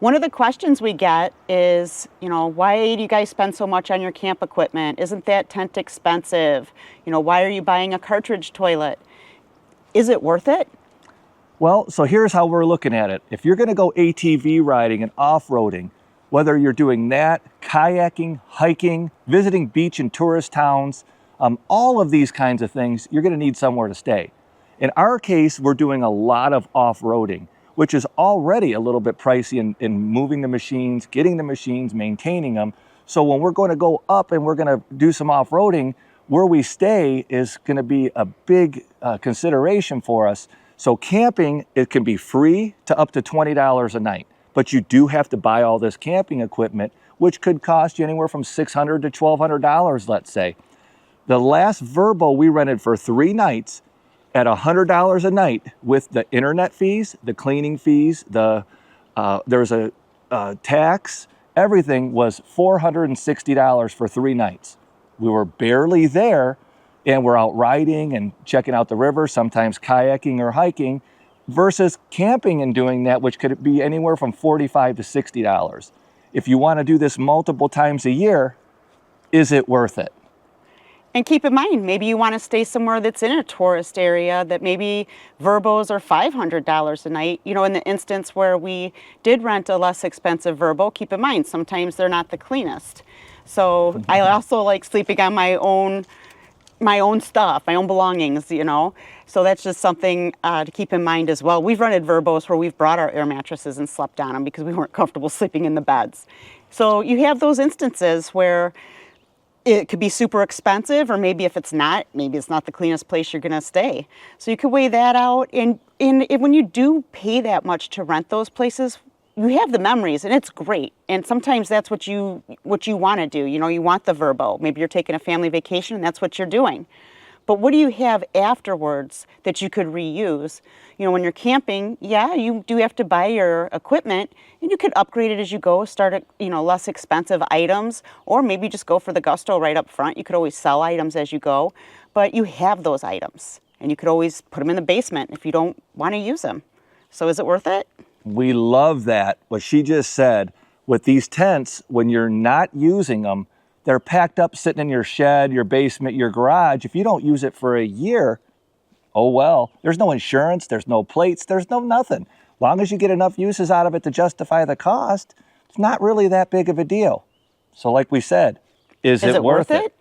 One of the questions we get is, why do you guys spend so much on your camp equipment? Isn't that tent expensive? Why are you buying a cartridge toilet? Is it worth it? Well, so here's how we're looking at it. If you're gonna go ATV riding and off-roading, whether you're doing that, kayaking, hiking, visiting beach and tourist towns, all of these kinds of things, you're gonna need somewhere to stay. In our case, we're doing a lot of off-roading, which is already a little bit pricey in moving the machines, getting the machines, maintaining them. So when we're going to go up and we're going to do some off-roading, where we stay is going to be a big consideration for us. So camping, it can be free to up to $20 a night, but you do have to buy all this camping equipment, which could cost you anywhere from $600 to $1,200, let's say. The last Vrbo we rented for 3 nights at $100 a night with the internet fees, the cleaning fees, there's a tax, everything was $460 for 3 nights. We were barely there, and we're out riding and checking out the river, sometimes kayaking or hiking, versus camping and doing that, which could be anywhere from $45 to $60. If you want to do this multiple times a year, is it worth it? And keep in mind, maybe you want to stay somewhere that's in a tourist area that maybe Vrbos are $500 a night. In the instance where we did rent a less expensive Vrbo, keep in mind, sometimes they're not the cleanest. So I also like sleeping on my own stuff, my own belongings, So that's just something to keep in mind as well. We've rented Vrbos where we've brought our air mattresses and slept on them because we weren't comfortable sleeping in the beds. So you have those instances where it could be super expensive, or maybe if it's not, maybe it's not the cleanest place you're going to stay. So you could weigh that out. And when you do pay that much to rent those places, you have the memories, and it's great. And sometimes that's what you want to do. You want the Vrbo. Maybe you're taking a family vacation, and that's what you're doing. But what do you have afterwards that you could reuse? When you're camping, yeah, you do have to buy your equipment, and you could upgrade it as you go, start at, less expensive items, or maybe just go for the gusto right up front. You could always sell items as you go, but you have those items, and you could always put them in the basement if you don't want to use them. So is it worth it? We love that, what she just said. With these tents, when you're not using them, they're packed up sitting in your shed, your basement, your garage. If you don't use it for a year, oh well. There's no insurance, there's no plates, there's no nothing. As long as you get enough uses out of it to justify the cost, it's not really that big of a deal. So like we said, is it worth it?